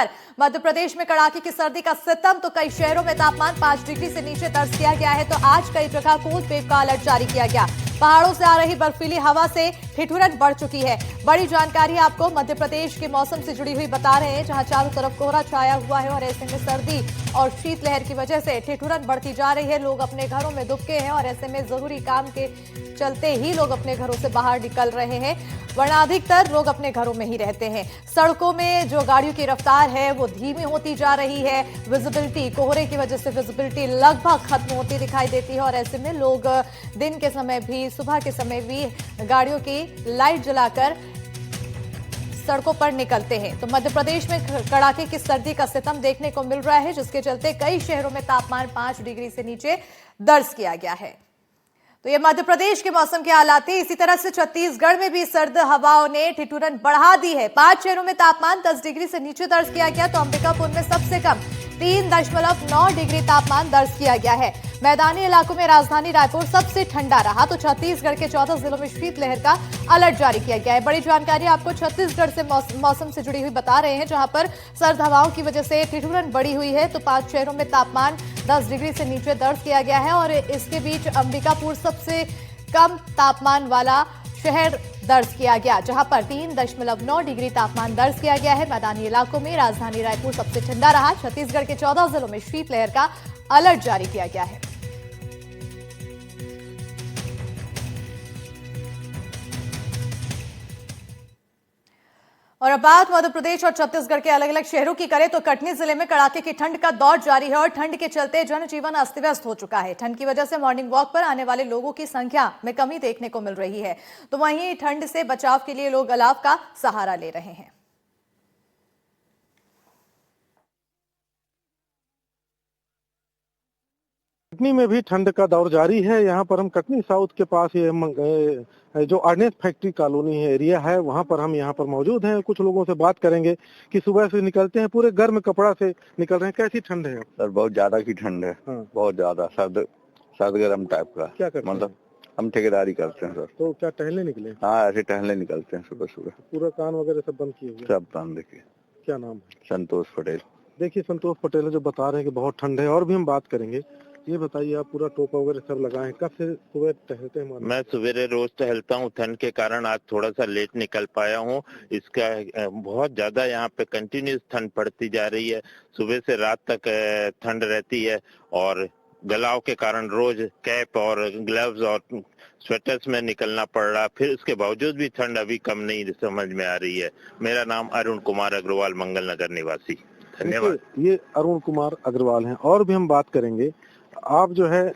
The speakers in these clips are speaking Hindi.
खबर मध्य प्रदेश में कड़ाके की सर्दी का सितम, तो कई शहरों में तापमान 5 डिग्री से नीचे दर्ज किया गया है। तो आज कई जगह कोल्ड वेव का अलर्ट जारी किया गया। पहाड़ों से आ रही बर्फीली हवा से ठिठुरन बढ़ चुकी है। बड़ी जानकारी आपको मध्य प्रदेश के मौसम से जुड़ी हुई बता रहे हैं, जहां चारों तरफ कोहरा छाया हुआ है और ऐसे में सर्दी और शीतलहर की वजह से ठिठुरन बढ़ती जा रही है। लोग अपने घरों में दुबके हैं और ऐसे में जरूरी काम के चलते ही लोग अपने घरों से बाहर निकल रहे हैं, वरना अधिकतर लोग अपने घरों में ही रहते हैं। सड़कों में जो गाड़ियों की रफ्तार है वो धीमी होती जा रही है। विजिबिलिटी, कोहरे की वजह से विजिबिलिटी लगभग खत्म होती दिखाई देती है और ऐसे में लोग दिन के समय भी, सुबह के समय भी गाड़ियों की लाइट जलाकर सड़कों पर निकलते हैं। तो मध्य प्रदेश में कड़ाके की सर्दी का सितम देखने को मिल रहा है, जिसके चलते कई शहरों में तापमान 5 डिग्री से नीचे दर्ज किया गया है। तो ये मध्य प्रदेश के मौसम के हालात थे। इसी तरह से छत्तीसगढ़ में भी सर्द हवाओं ने ठिठुरन बढ़ा दी है। 5 शहरों में तापमान 10 डिग्री से नीचे दर्ज किया गया। तो अंबिकापुर में सबसे कम 3.9 डिग्री तापमान दर्ज किया गया है। मैदानी इलाकों में राजधानी रायपुर सबसे ठंडा रहा। तो छत्तीसगढ़ के 14 जिलों में शीतलहर का अलर्ट जारी किया गया है। बड़ी जानकारी आपको छत्तीसगढ़ से मौसम से जुड़ी हुई बता रहे हैं, जहां पर सर्द हवाओं की वजह से ठिठुरन बढ़ी हुई है। तो 5 शहरों में तापमान 10 डिग्री से नीचे दर्ज किया गया है और इसके बीच अंबिकापुर सबसे कम तापमान वाला शहर दर्ज किया गया, जहां पर 3.9 डिग्री तापमान दर्ज किया गया है। मैदानी इलाकों में राजधानी रायपुर सबसे ठंडा रहा। छत्तीसगढ़ के 14 जिलों में शीतलहर का अलर्ट जारी किया गया है। और अब बात मध्य प्रदेश और छत्तीसगढ़ के अलग अलग शहरों की करें तो कटनी जिले में कड़ाके की ठंड का दौर जारी है और ठंड के चलते जनजीवन अस्त व्यस्त हो चुका है। ठंड की वजह से मॉर्निंग वॉक पर आने वाले लोगों की संख्या में कमी देखने को मिल रही है। तो वहीं ठंड से बचाव के लिए लोग अलाव का सहारा ले रहे हैं। कटनी में भी ठंड का दौर जारी है। यहाँ पर हम कटनी साउथ के पास ये जो अर्नेस्ट फैक्ट्री कॉलोनी है, एरिया है, वहाँ पर हम यहाँ पर मौजूद हैं। कुछ लोगों से बात करेंगे कि सुबह से निकलते हैं, पूरे गर्म कपड़ा से निकल रहे हैं। कैसी ठंड है सर? बहुत ज्यादा की ठंड है। हाँ। बहुत ज्यादा सर्द गर्म टाइप का। क्या करते मतलब हम ठेकेदारी करते हैं सर। तो क्या टहलने निकले? हाँ, ऐसे टहलने निकलते हैं सुबह सुबह। पूरा कान वगैरह सब बंद किए हुए? सब बंद। देखिए, क्या नाम है? संतोष पटेल। देखिए, संतोष पटेल जो बता रहे हैं कि बहुत ठंड है। और भी हम बात करेंगे। ये बताइए, आप पूरा टोपा वगैरह सब लगाए हैं, कब से सुबह टहलते हैं? मैं सवेरे रोज टहलता हूँ। ठंड के कारण आज थोड़ा सा लेट निकल पाया हूँ। इसका बहुत ज्यादा यहाँ पे कंटिन्यूस ठंड पड़ती जा रही है। सुबह से रात तक ठंड रहती है और गलाव के कारण रोज कैप और ग्लव्स और स्वेटर्स में निकलना पड़ रहा। फिर उसके बावजूद भी ठंड अभी कम नहीं समझ में आ रही है। मेरा नाम अरुण कुमार अग्रवाल, मंगल नगर निवासी। धन्यवाद। ये अरुण कुमार अग्रवाल हैं। और भी हम बात करेंगे। आप जो है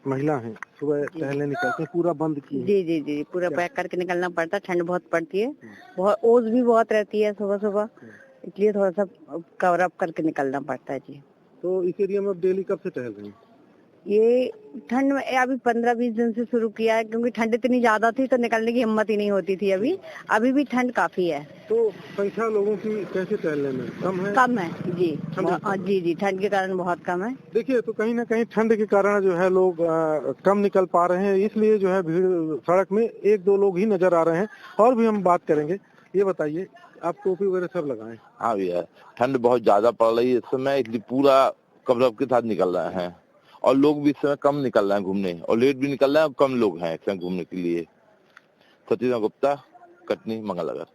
महिला हैं, सुबह टहलने निकलते हैं, पूरा बंद किए? जी जी जी, पूरा पैक करके निकलना पड़ता है। ठंड बहुत पड़ती है, बहुत ओस भी बहुत रहती है सुबह सुबह, इसलिए थोड़ा सा कवर अप करके निकलना पड़ता है जी। तो इस एरिया में आप डेली कब से टहल रहे हैं? ये ठंड में अभी 15-20 दिन से शुरू किया है, क्योंकि ठंड इतनी ज्यादा थी तो निकलने की हिम्मत ही नहीं होती थी। अभी भी ठंड काफी है। तो संख्या लोगों की कैसे टहलने में कम है? कम है जी। जी जी, ठंड के कारण बहुत कम है। देखिए, तो कहीं ना कहीं ठंड के कारण जो है लोग कम निकल पा रहे हैं, इसलिए जो है भीड़ सड़क में 1-2 लोग ही नजर आ रहे हैं। और भी हम बात करेंगे। ये बताइए, आप टोपी वगैरह सब लगाए? हाँ भैया, ठंड बहुत ज्यादा पड़ रही है इस समय। पूरा कवरअप के साथ निकल रहे हैं और लोग भी इस समय कम निकल रहे हैं घूमने, और लेट भी निकल रहे हैं। कम लोग हैं इस समय घूमने के लिए। सतीश गुप्ता, कटनी, मंगलनगर।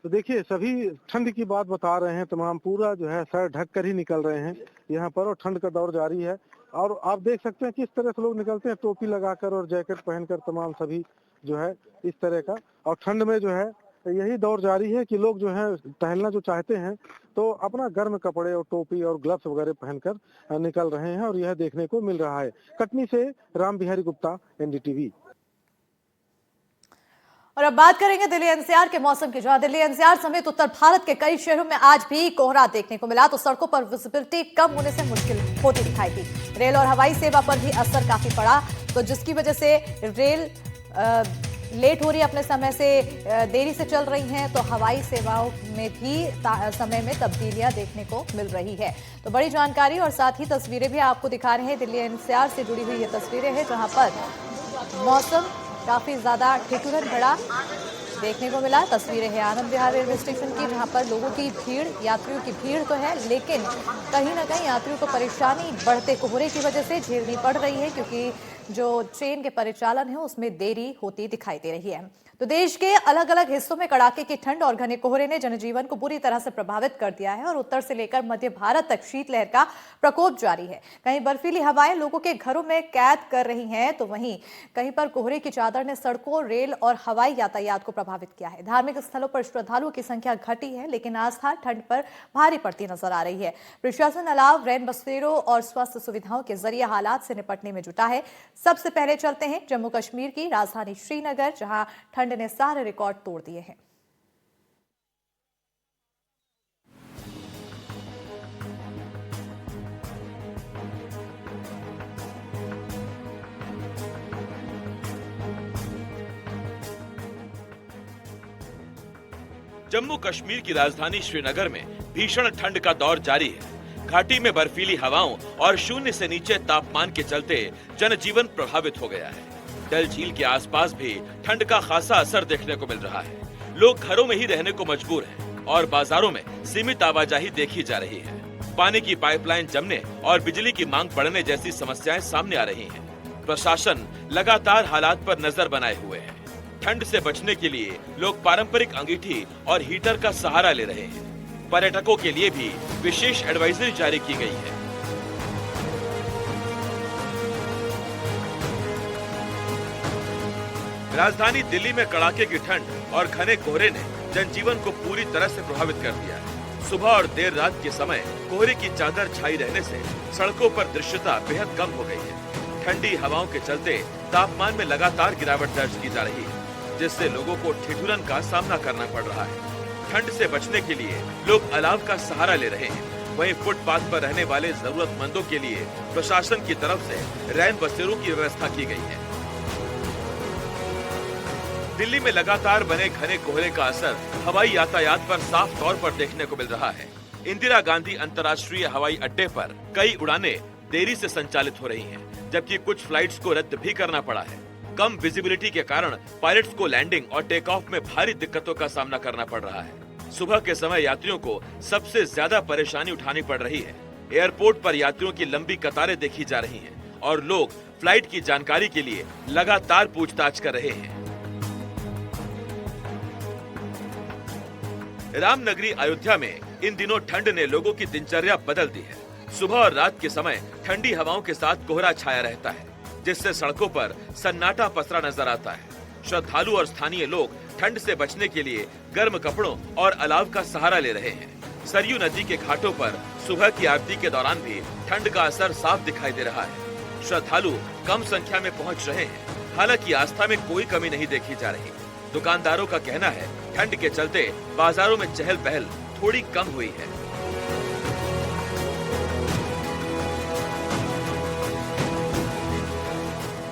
तो देखिए, सभी ठंड की बात बता रहे हैं। तमाम पूरा जो है सर ढक कर ही निकल रहे हैं यहाँ पर, और ठंड का दौर जारी है। और आप देख सकते हैं किस तरह से लोग निकलते हैं, टोपी लगाकर और जैकेट पहनकर, तमाम सभी जो है इस तरह का। और ठंड में जो है यही दौर जारी है कि लोग जो है टहलना जो चाहते हैं तो अपना गर्म कपड़े और टोपी और ग्लव्स वगैरह पहनकर निकल रहे हैं, और यह देखने को मिल रहा है। कटनी से राम बिहारी गुप्ता, एनडीटीवी। और अब बात करेंगे दिल्ली एनसीआर के मौसम की, जहां दिल्ली एनसीआर समेत उत्तर भारत के कई शहरों में आज भी कोहरा देखने को मिला। तो सड़कों पर विजिबिलिटी कम होने से मुश्किल होती दिखाई दी। रेल और हवाई सेवा पर भी असर काफी पड़ा, तो जिसकी वजह से रेल लेट हो रही है, अपने समय से देरी से चल रही हैं। तो हवाई सेवाओं में भी समय में तब्दीलियां देखने को मिल रही है। तो बड़ी जानकारी और साथ ही तस्वीरें भी आपको दिखा रहे हैं। दिल्ली एनसीआर से जुड़ी हुई ये तस्वीरें हैं, जहां पर मौसम काफी ज्यादा ठिठुरन भरा देखने को मिला। तस्वीरें हैं आनंद विहार रेलवे स्टेशन की, जहां पर लोगों की भीड़, यात्रियों की भीड़ तो है, लेकिन कहीं ना कहीं यात्रियों को परेशानी बढ़ते कोहरे की वजह से झेलनी पड़ रही है, क्योंकि जो ट्रेन के परिचालन है उसमें देरी होती दिखाई दे रही है। तो देश के अलग अलग हिस्सों में कड़ाके की ठंड और घने कोहरे ने जनजीवन को बुरी तरह से प्रभावित कर दिया है और उत्तर से लेकर मध्य भारत तक शीतलहर का प्रकोप जारी है। कहीं बर्फीली हवाएं लोगों के घरों में कैद कर रही हैं, तो वहीं कहीं पर कोहरे की चादर ने सड़कों, रेल और हवाई यातायात को प्रभावित किया है। धार्मिक स्थलों पर श्रद्धालुओं की संख्या घटी है, लेकिन आस्था ठंड पर भारी पड़ती नजर आ रही है। प्रशासन अलाव रैन बसेरों और स्वास्थ्य सुविधाओं के जरिए हालात से निपटने में जुटा है। सबसे पहले चलते हैं जम्मू कश्मीर की राजधानी श्रीनगर, जहां ठंड ने सारे रिकॉर्ड तोड़ दिए हैं। जम्मू कश्मीर की राजधानी श्रीनगर में भीषण ठंड का दौर जारी है। घाटी में बर्फीली हवाओं और शून्य से नीचे तापमान के चलते जनजीवन प्रभावित हो गया है। डल झील के आसपास भी ठंड का खासा असर देखने को मिल रहा है। लोग घरों में ही रहने को मजबूर हैं और बाजारों में सीमित आवाजाही देखी जा रही है। पानी की पाइपलाइन जमने और बिजली की मांग बढ़ने जैसी समस्याएं सामने आ रही हैं। प्रशासन लगातार हालात पर नजर बनाए हुए है। ठंड से बचने के लिए लोग पारंपरिक अंगीठी और हीटर का सहारा ले रहे हैं। पर्यटकों के लिए भी विशेष एडवाइजरी जारी की गई है। राजधानी दिल्ली में कड़ाके की ठंड और घने कोहरे ने जनजीवन को पूरी तरह से प्रभावित कर दिया है। सुबह और देर रात के समय कोहरे की चादर छाई रहने से सड़कों पर दृश्यता बेहद कम हो गई है। ठंडी हवाओं के चलते तापमान में लगातार गिरावट दर्ज की जा रही है, जिससे लोगों को ठिठुरन का सामना करना पड़ रहा है। ठंड से बचने के लिए लोग अलाव का सहारा ले रहे हैं। वहीं फुटपाथ पर रहने वाले जरूरतमंदों के लिए प्रशासन की तरफ से रैन बसेरों की व्यवस्था की गई है। दिल्ली में लगातार बने घने कोहरे का असर हवाई यातायात पर साफ तौर पर देखने को मिल रहा है। इंदिरा गांधी अंतर्राष्ट्रीय हवाई अड्डे पर कई उड़ानें देरी से संचालित हो रही हैं, जबकि कुछ फ्लाइट्स को रद्द भी करना पड़ा है। कम विजिबिलिटी के कारण पायलट्स को लैंडिंग और टेक ऑफ में भारी दिक्कतों का सामना करना पड़ रहा है। सुबह के समय यात्रियों को सबसे ज्यादा परेशानी उठानी पड़ रही है। एयरपोर्ट पर यात्रियों की लंबी कतारें देखी जा रही हैं और लोग फ्लाइट की जानकारी के लिए लगातार पूछताछ कर रहे हैं। रामनगरी अयोध्या में इन दिनों ठंड ने लोगों की दिनचर्या बदल दी है। सुबह और रात के समय ठंडी हवाओं के साथ कोहरा छाया रहता है, जिससे सड़कों पर सन्नाटा पसरा नजर आता है। श्रद्धालु और स्थानीय लोग ठंड से बचने के लिए गर्म कपड़ों और अलाव का सहारा ले रहे हैं। सरयू नदी के घाटों पर सुबह की आरती के दौरान भी ठंड का असर साफ दिखाई दे रहा है। श्रद्धालु कम संख्या में पहुंच रहे हैं, हालांकि आस्था में कोई कमी नहीं देखी जा रही। दुकानदारों का कहना है ठंड के चलते बाजारों में चहल पहल थोड़ी कम हुई है।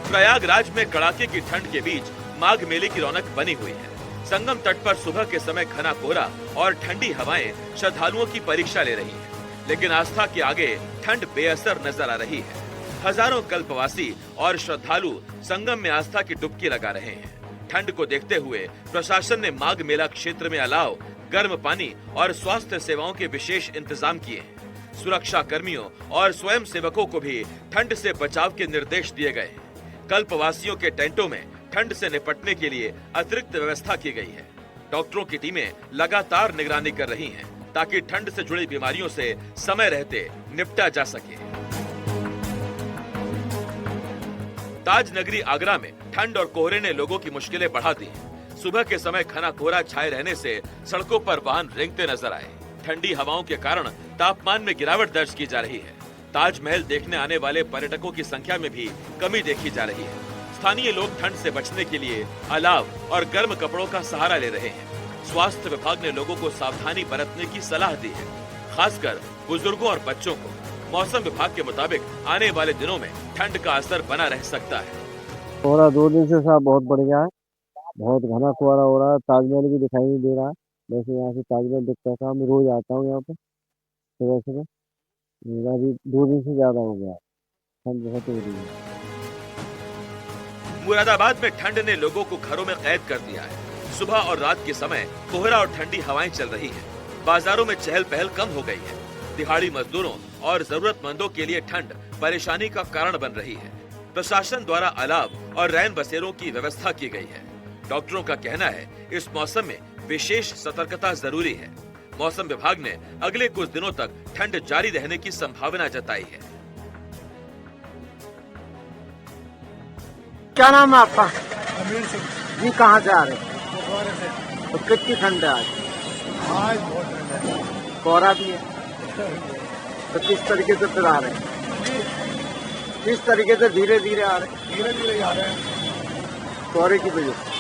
प्रयागराज में कड़ाके की ठंड के बीच माघ मेले की रौनक बनी हुई है। संगम तट पर सुबह के समय घना कोहरा और ठंडी हवाएं श्रद्धालुओं की परीक्षा ले रही हैं, लेकिन आस्था के आगे ठंड बेअसर नजर आ रही है। हजारों कल्पवासी और श्रद्धालु संगम में आस्था की डुबकी लगा रहे हैं। ठंड को देखते हुए प्रशासन ने माघ मेला क्षेत्र में अलाव, गर्म पानी और स्वास्थ्य सेवाओं के विशेष इंतजाम किए हैं। सुरक्षा कर्मियों और स्वयं सेवकों को भी ठंड से बचाव के निर्देश दिए गए हैं। कल्पवासियों के टेंटों में ठंड से निपटने के लिए अतिरिक्त व्यवस्था की गई है। डॉक्टरों की टीमें लगातार निगरानी कर रही हैं, ताकि ठंड से जुड़ी बीमारियों से समय रहते निपटा जा सके। ताज नगरी आगरा में ठंड और कोहरे ने लोगों की मुश्किलें बढ़ा दी। सुबह के समय घना कोहरा छाए रहने से सड़कों पर वाहन रेंगते नजर आए। ठंडी हवाओं के कारण तापमान में गिरावट दर्ज की जा रही है। ताजमहल देखने आने वाले पर्यटकों की संख्या में भी कमी देखी जा रही है। स्थानीय लोग ठंड से बचने के लिए अलाव और गर्म कपड़ों का सहारा ले रहे हैं। स्वास्थ्य विभाग ने लोगों को सावधानी बरतने की सलाह दी है, खासकर बुजुर्गों और बच्चों को। मौसम विभाग के मुताबिक आने वाले दिनों में ठंड का असर बना रह सकता है। कोहरा 2 दिन से साहब बहुत बढ़िया है, बहुत घना कोहरा हो रहा है। ताजमहल भी दिखाई नहीं दे रहा है। वैसे यहाँ से ताजमहल दिखता था, मैं रोज आता हूँ यहाँ पे सुबह सुबह। मेरा भी 2 दिन से ज्यादा हो गया, ठंड बहुत हो रही है। मुरादाबाद में ठंड ने लोगों को घरों में कैद कर दिया है। सुबह और रात के समय कोहरा और ठंडी हवाएं चल रही है। बाजारों में चहल पहल कम हो गई है। दिहाड़ी मजदूरों और जरूरतमंदों के लिए ठंड परेशानी का कारण बन रही है। प्रशासन द्वारा अलाव और रैन बसेरों की व्यवस्था की गई है। डॉक्टरों का कहना है इस मौसम में विशेष सतर्कता जरूरी है। मौसम विभाग ने अगले कुछ दिनों तक ठंड जारी रहने की संभावना जताई है। क्या नाम है आपका? अमीर सिंह जी। कहाँ से आ रहे हैं? तो कितनी ठंड है आज? आज बहुत ठंड है। कोहरा भी है। तो किस तरीके से फिर आ रहे हैं? किस तरीके से धीरे धीरे आ रहे हैं? धीरे धीरे आ रहे हैं कोहरे की वजह से।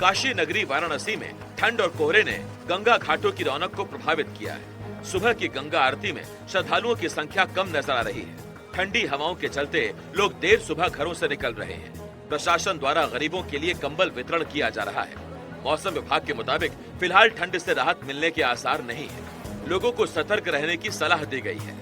काशी नगरी वाराणसी में ठंड और कोहरे ने गंगा घाटों की रौनक को प्रभावित किया है। सुबह की गंगा आरती में श्रद्धालुओं की संख्या कम नजर आ रही है। ठंडी हवाओं के चलते लोग देर सुबह घरों से निकल रहे हैं। प्रशासन द्वारा गरीबों के लिए कंबल वितरण किया जा रहा है। मौसम विभाग के मुताबिक फिलहाल ठंड से राहत मिलने के आसार नहीं है। लोगों को सतर्क रहने की सलाह दी गई है।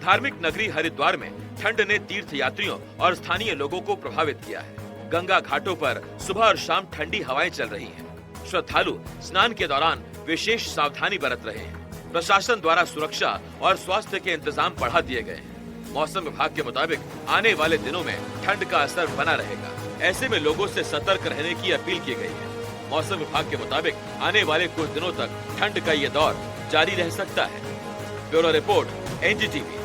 धार्मिक नगरी हरिद्वार में ठंड ने तीर्थ यात्रियों और स्थानीय लोगों को प्रभावित किया है। गंगा घाटों पर सुबह और शाम ठंडी हवाएं चल रही हैं। श्रद्धालु स्नान के दौरान विशेष सावधानी बरत रहे हैं। प्रशासन द्वारा सुरक्षा और स्वास्थ्य के इंतजाम बढ़ा दिए गए हैं। मौसम विभाग के मुताबिक आने वाले दिनों में ठंड का असर बना रहेगा। ऐसे में लोगों से सतर्क रहने की अपील की गई है। मौसम विभाग के मुताबिक आने वाले कुछ दिनों तक ठंड का ये दौर जारी रह सकता है। Bureau report, NDTV.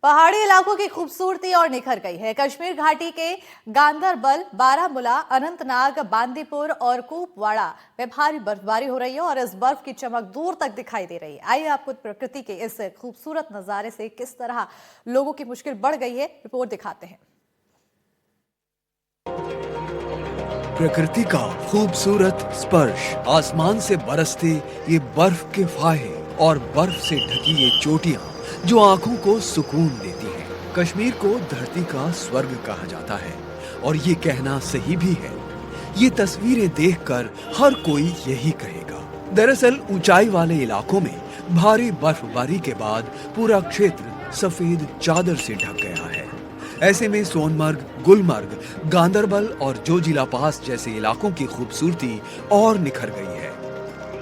पहाड़ी इलाकों की खूबसूरती और निखर गई है। कश्मीर घाटी के गांदरबल, बारामूला, अनंतनाग, बांदीपुर और कुपवाड़ा में भारी बर्फबारी हो रही है और इस बर्फ की चमक दूर तक दिखाई दे रही है। आइए आपको प्रकृति के इस खूबसूरत नजारे से किस तरह लोगों की मुश्किल बढ़ गई है, रिपोर्ट दिखाते हैं। प्रकृति का खूबसूरत स्पर्श, आसमान से बरसते ये बर्फ के फाहे और बर्फ से ढकी ये चोटियां जो आंखों को सुकून देती हैं। कश्मीर को धरती का स्वर्ग कहा जाता है और ये कहना सही भी है। ये तस्वीरें देखकर हर कोई यही कहेगा। दरअसल ऊंचाई वाले इलाकों में भारी बर्फबारी के बाद पूरा क्षेत्र सफेद चादर से ढक गया है। ऐसे में सोनमर्ग, गुलमर्ग, गांदरबल और जोजिला पास जैसे इलाकों की खूबसूरती और निखर गई है।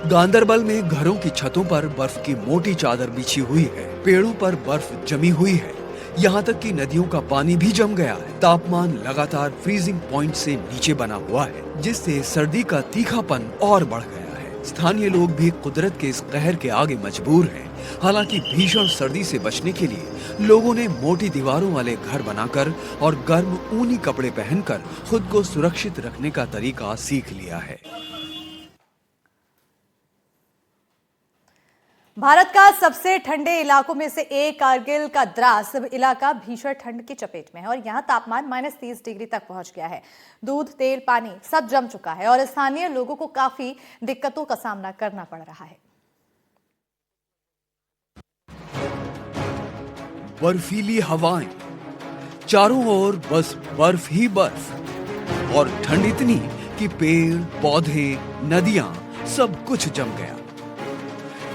गांदरबल में घरों की छतों पर बर्फ की मोटी चादर बिछी हुई है। पेड़ों पर बर्फ जमी हुई है। यहाँ तक कि नदियों का पानी भी जम गया है। तापमान लगातार फ्रीजिंग पॉइंट से नीचे बना हुआ है, जिससे सर्दी का तीखापन और बढ़ गया है। स्थानीय लोग भी कुदरत के इस कहर के आगे मजबूर हैं। हालांकि भीषण सर्दी से बचने के लिए लोगों ने मोटी दीवारों वाले घर बनाकर और गर्म ऊनी कपड़े पहनकर खुद को सुरक्षित रखने का तरीका सीख लिया है। भारत का सबसे ठंडे इलाकों में से एक कारगिल का द्रास इलाका भीषण ठंड की चपेट में है और यहाँ तापमान -30 डिग्री तक पहुंच गया है। दूध, तेल, पानी सब जम चुका है और स्थानीय लोगों को काफी दिक्कतों का सामना करना पड़ रहा है। बर्फीली हवाएं, चारों ओर बस बर्फ ही बर्फ और ठंड इतनी कि पेड़, पौधे, नदियां सब कुछ जम गया।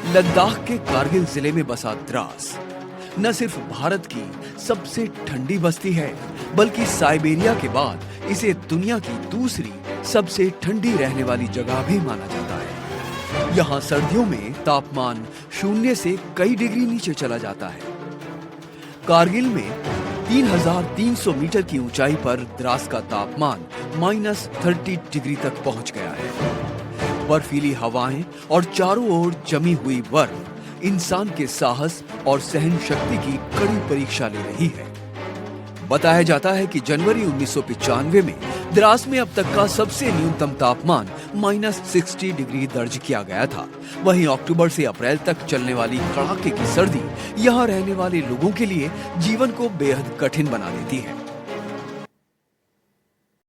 लद्दाख के कारगिल जिले में बसा द्रास न सिर्फ भारत की सबसे ठंडी बस्ती है, बल्कि साइबेरिया के बाद इसे दुनिया की दूसरी सबसे ठंडी रहने वाली जगह भी माना जाता है। यहाँ सर्दियों में तापमान 0 से कई डिग्री नीचे चला जाता है। कारगिल में 3300 मीटर की ऊंचाई पर द्रास का तापमान -30 डिग्री तक पहुंच गया है। बर्फीली हवाएं और चारों ओर जमी हुई बर्फ इंसान के साहस और सहन शक्ति की कड़ी परीक्षा ले रही है। बताया जाता है कि जनवरी 1995 में द्रास में अब तक का सबसे न्यूनतम तापमान -60 डिग्री दर्ज किया गया था। वहीं अक्टूबर से अप्रैल तक चलने वाली कड़ाके की सर्दी यहाँ रहने वाले लोगों के लिए जीवन को बेहद कठिन बना देती है।